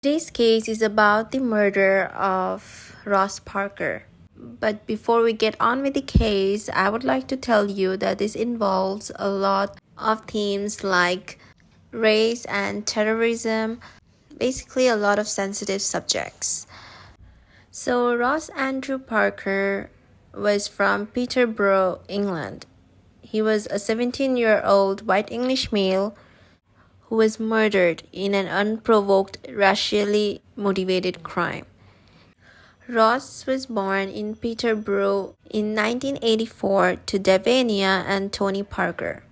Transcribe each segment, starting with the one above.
Today's case is about the murder of Ross Parker. But before we get on with the case, I would like to tell you that this involves a lot of themes like race and terrorism, basically a lot of sensitive subjects. So Ross Andrew Parker was from Peterborough, England. He was a 17-year-old white English male who was murdered in an unprovoked, racially motivated crime. Ross was born in Peterborough in 1984 to Davania and Tony Parker.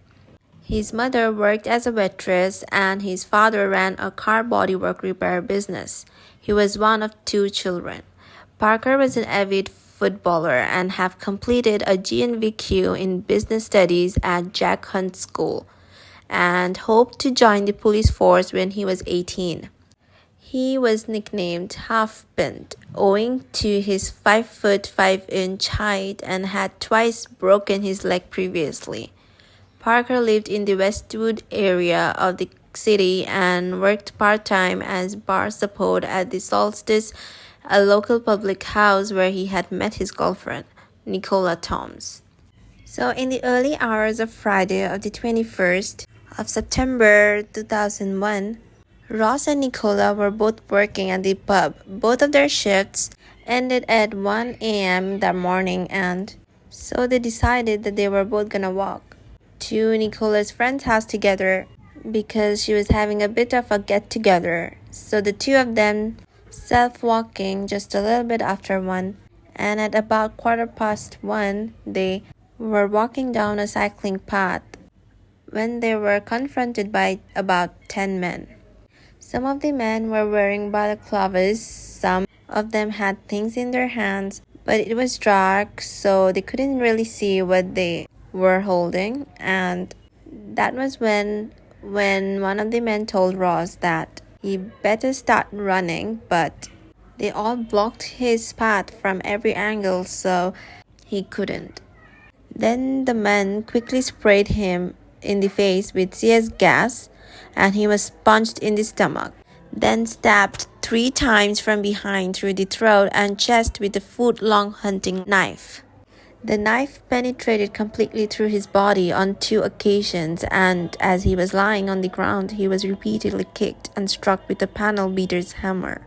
His mother worked as a waitress and his father ran a car bodywork repair business. He was one of two children. Parker was an avid footballer and have completed a GNVQ in business studies at Jack Hunt School and hoped to join the police force when he was 18. He was nicknamed Half-Pint owing to his 5 foot 5 inch height and had twice broken his leg previously. Parker lived in the Westwood area of the city and worked part-time as bar support at the Solstice, a local public house where he had met his girlfriend, Nicola Toms. So in the early hours of Friday of the 21st of September 2001, Ross and Nicola were both working at the pub. Both of their shifts ended at 1 a.m. that morning, and so they decided that they were both gonna walk to Nicola's friend's house together because she was having a bit of a get-together. So the two of them self-walking just a little bit after 1, and at about 1:15, they were walking down a cycling path when they were confronted by about 10 men. Some of the men were wearing balaclavas, some of them had things in their hands, but it was dark so they couldn't really see what they were holding, and that was when one of the men told Ross that he better start running, but they all blocked his path from every angle so he couldn't. Then the men quickly sprayed him in the face with CS gas and he was punched in the stomach, then stabbed 3 times from behind through the throat and chest with a foot-long hunting knife. The knife penetrated completely through his body on 2 occasions, and as he was lying on the ground, he was repeatedly kicked and struck with a panel beater's hammer.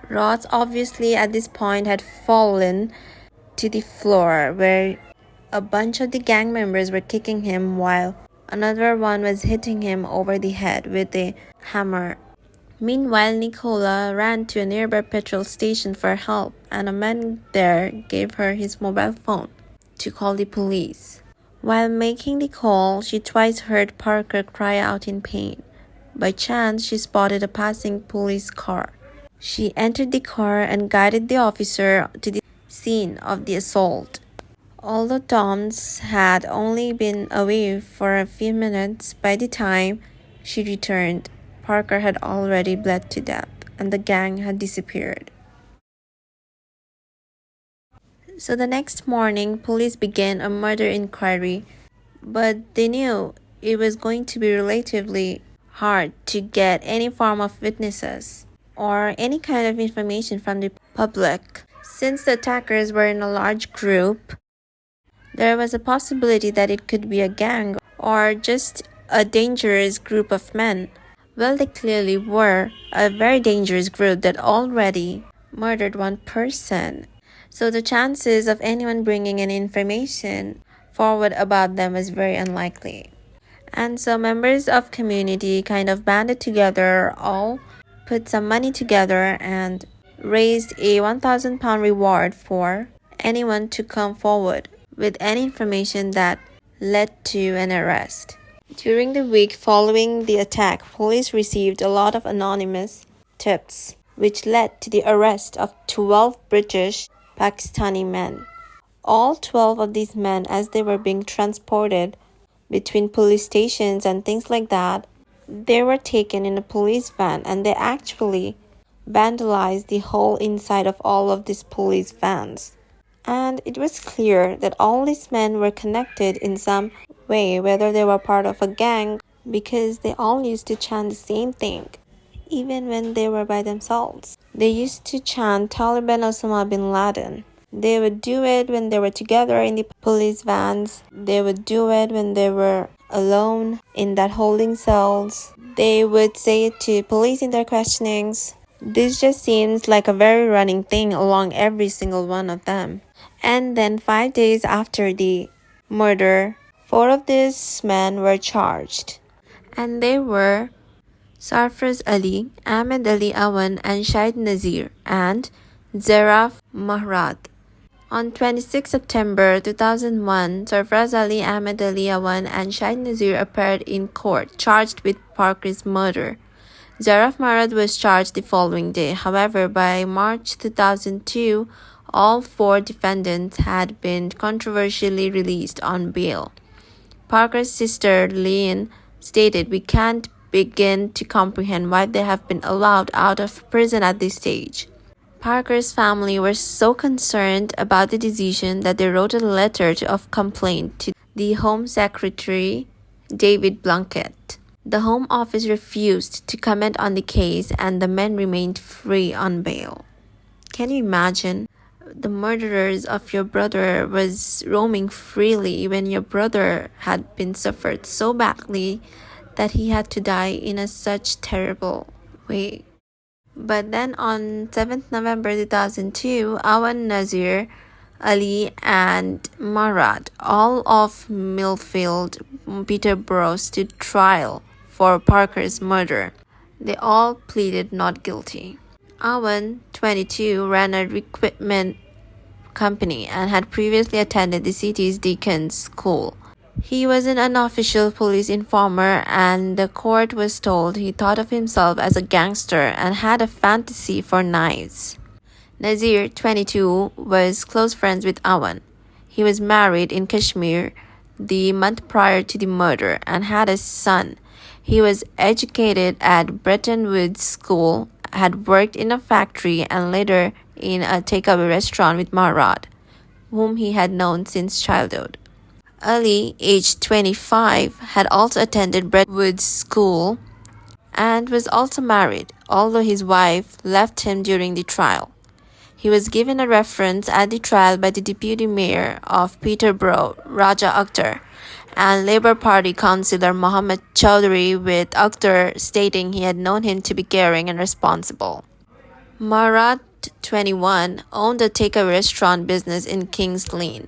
Ross obviously at this point had fallen to the floor where a bunch of the gang members were kicking him while another one was hitting him over the head with a hammer. Meanwhile, Nicola ran to a nearby petrol station for help, and a man there gave her his mobile phone to call the police. While making the call, she twice heard Parker cry out in pain. By chance, she spotted a passing police car. She entered the car and guided the officer to the scene of the assault. Although Toms had only been away for a few minutes, by the time she returned, Parker had already bled to death and the gang had disappeared. So the next morning, police began a murder inquiry, but they knew it was going to be relatively hard to get any form of witnesses or any kind of information from the public. Since the attackers were in a large group, there was a possibility that it could be a gang or just a dangerous group of men. Well, they clearly were a very dangerous group that already murdered 1 person. So the chances of anyone bringing any information forward about them was very unlikely. And so members of community kind of banded together, all put some money together and raised a £1,000 reward for anyone to come forward with any information that led to an arrest. During the week following the attack, police received a lot of anonymous tips, which led to the arrest of 12 British Pakistani men. All 12 of these men, as they were being transported between police stations and things like that, they were taken in a police van and they actually vandalized the whole inside of all of these police vans. And it was clear that all these men were connected in some way, whether they were part of a gang, because they all used to chant the same thing. even when they were by themselves. They used to chant Taliban Osama bin Laden. They would do it when they were together in the police vans. They would do it when they were alone in that holding cells. They would say it to police in their questionings. This just seems like a very running thing along every single one of them. And then 5 days after the murder, 4 of these men were charged. And they were Sarfraz Ali, Ahmed Ali Awan, and Shahid Nazir, and Zaraf Mahrad. On 26 September 2001, Sarfraz Ali, Ahmed Ali Awan, and Shahid Nazir appeared in court, charged with Parker's murder. Zaraf Mahrad was charged the following day. However, by March 2002, all 4 defendants had been controversially released on bail. Parker's sister, Lynn, stated, "We can't begin to comprehend why they have been allowed out of prison at this stage." Parker's family were so concerned about the decision that they wrote a letter of complaint to the Home Secretary, David Blunkett. The Home Office refused to comment on the case, and the men remained free on bail. Can you imagine? The murderers of your brother was roaming freely when your brother had been suffered so badly that he had to die in such terrible way. But then on 7th November 2002, Awan, Nazir, Ali, and Marad, all of Millfield, Peterborough, stood trial for Parker's murder. They all pleaded not guilty. Awan, 22, ran a recruitment company and had previously attended the city's Deacon's School. He was an unofficial police informer, and the court was told he thought of himself as a gangster and had a fantasy for knives. Nazir, 22, was close friends with Awan. He was married in Kashmir the month prior to the murder and had a son. He was educated at Bretton Woods School, had worked in a factory, and later in a takeaway restaurant with Marad, whom he had known since childhood. Ali, aged 25, had also attended Bretton Woods School and was also married, although his wife left him during the trial. He was given a reference at the trial by the Deputy Mayor of Peterborough, Raja Akhtar, and Labour Party Councillor Mohammed Chowdhury, with Akhtar stating he had known him to be caring and responsible. Marat, 21, owned a takeaway restaurant business in Kings Lane.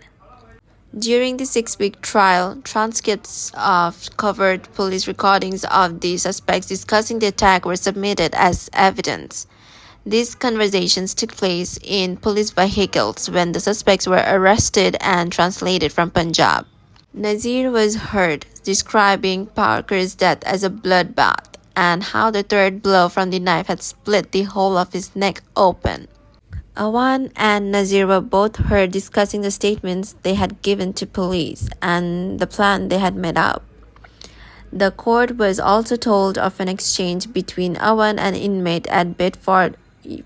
During the 6-week trial, transcripts of covered police recordings of the suspects discussing the attack were submitted as evidence. These conversations took place in police vehicles when the suspects were arrested and translated from Punjab. Nazir was heard describing Parker's death as a bloodbath and how the third blow from the knife had split the whole of his neck open. Awan and Nazir were both heard discussing the statements they had given to police and the plan they had made up. The court was also told of an exchange between Awan and an inmate at Bedford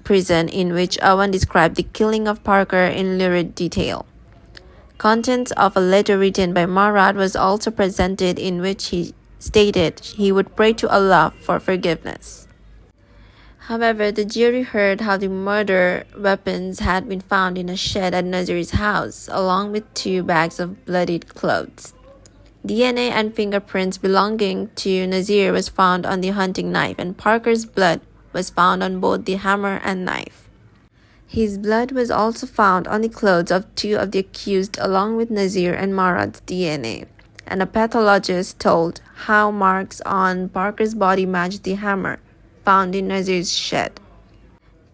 prison in which Awan described the killing of Parker in lurid detail. Contents of a letter written by Marad was also presented in which he stated he would pray to Allah for forgiveness. However, the jury heard how the murder weapons had been found in a shed at Nazir's house, along with 2 bags of bloodied clothes. DNA and fingerprints belonging to Nazir was found on the hunting knife, and Parker's blood was found on both the hammer and knife. His blood was also found on the clothes of 2 of the accused, along with Nazir and Marad's DNA, and a pathologist told how marks on Parker's body matched the hammer found in Nazir's shed.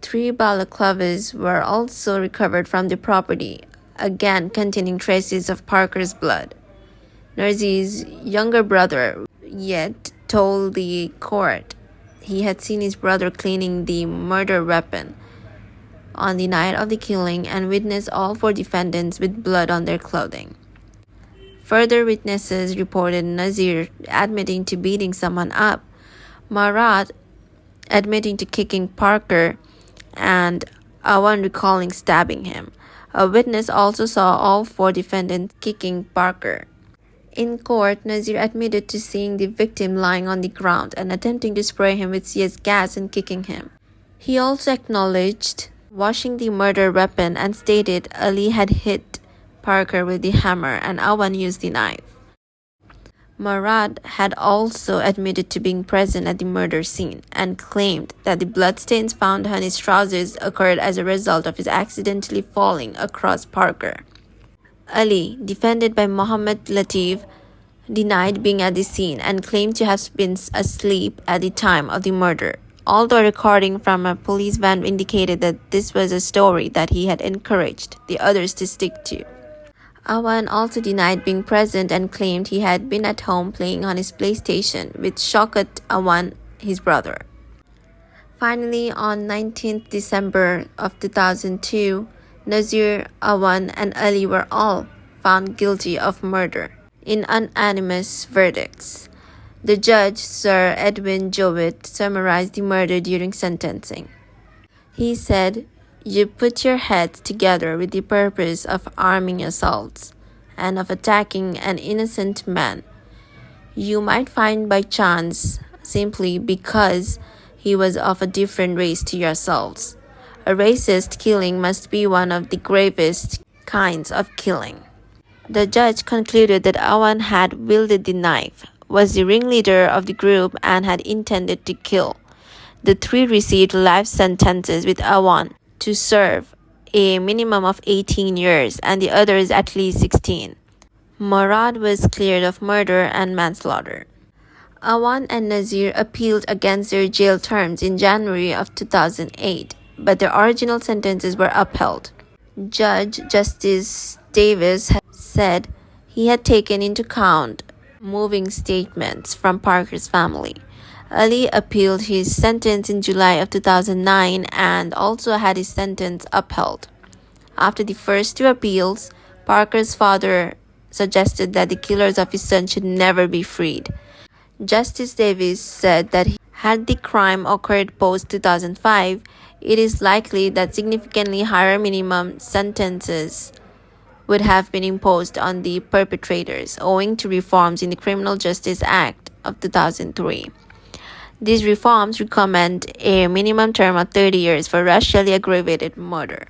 3 balaclavas were also recovered from the property, again containing traces of Parker's blood. Nazir's younger brother yet told the court he had seen his brother cleaning the murder weapon on the night of the killing and witnessed all 4 defendants with blood on their clothing. Further witnesses reported Nazir admitting to beating someone up, Marad admitting to kicking Parker, and Awan recalling stabbing him. A witness also saw all 4 defendants kicking Parker. In court, Nazir admitted to seeing the victim lying on the ground and attempting to spray him with CS gas and kicking him. He also acknowledged washing the murder weapon and stated Ali had hit Parker with the hammer and Awan used the knife. Murad had also admitted to being present at the murder scene and claimed that the bloodstains found on his trousers occurred as a result of his accidentally falling across Parker. Ali, defended by Mohammed Latif, denied being at the scene and claimed to have been asleep at the time of the murder, although a recording from a police van indicated that this was a story that he had encouraged the others to stick to. Awan also denied being present and claimed he had been at home playing on his PlayStation, which shocked Awan, his brother. Finally, on 19th December of 2002, Nazir, Awan, and Ali were all found guilty of murder in unanimous verdicts. The judge, Sir Edwin Jowett, summarized the murder during sentencing. He said, "You put your heads together with the purpose of arming yourselves and of attacking an innocent man. You might find by chance simply because he was of a different race to yourselves. A racist killing must be one of the gravest kinds of killing." The judge concluded that Awan had wielded the knife, was the ringleader of the group, and had intended to kill. The three received life sentences, with Awan to serve a minimum of 18 years and the others at least 16. Murad was cleared of murder and manslaughter. Awan and Nazir appealed against their jail terms in January of 2008, but their original sentences were upheld. Judge Justice Davis said he had taken into account moving statements from Parker's family. Ali appealed his sentence in July of 2009 and also had his sentence upheld. After the first two appeals, Parker's father suggested that the killers of his son should never be freed. Justice Davis said that had the crime occurred post-2005, it is likely that significantly higher minimum sentences would have been imposed on the perpetrators, owing to reforms in the Criminal Justice Act of 2003. These reforms recommend a minimum term of 30 years for racially aggravated murder.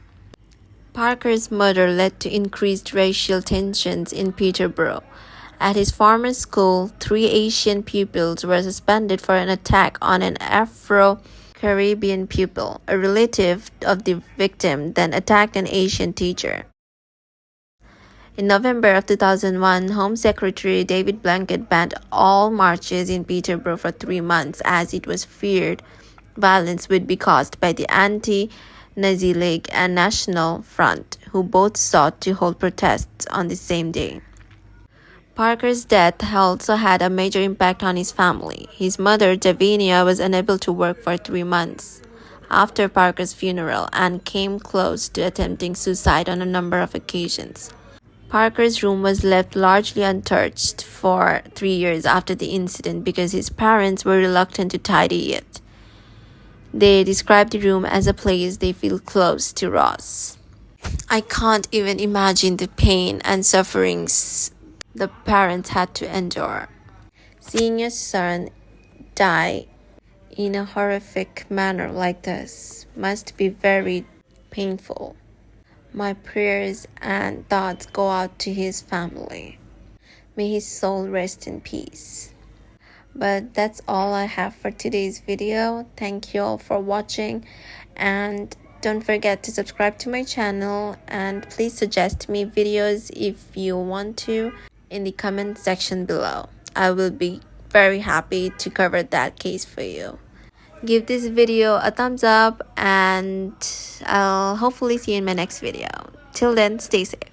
Parker's murder led to increased racial tensions in Peterborough. At his former school, 3 Asian pupils were suspended for an attack on an Afro-Caribbean pupil. A relative of the victim then attacked an Asian teacher. In November of 2001, Home Secretary David Blanket banned all marches in Peterborough for 3 months as it was feared violence would be caused by the Anti-Nazi League and National Front, who both sought to hold protests on the same day. Parker's death also had a major impact on his family. His mother, Davinia, was unable to work for 3 months after Parker's funeral and came close to attempting suicide on a number of occasions. Parker's room was left largely untouched for 3 years after the incident because his parents were reluctant to tidy it. They described the room as a place they feel close to Ross. I can't even imagine the pain and sufferings the parents had to endure. Seeing your son die in a horrific manner like this must be very painful. My prayers and thoughts go out to his family. May his soul rest in peace. But that's all I have for today's video. Thank you all for watching, and don't forget to subscribe to my channel, and please suggest me videos if you want to in the comment section below. I will be very happy to cover that case for you. Give this video a thumbs up, and I'll hopefully see you in my next video. Till then, stay safe.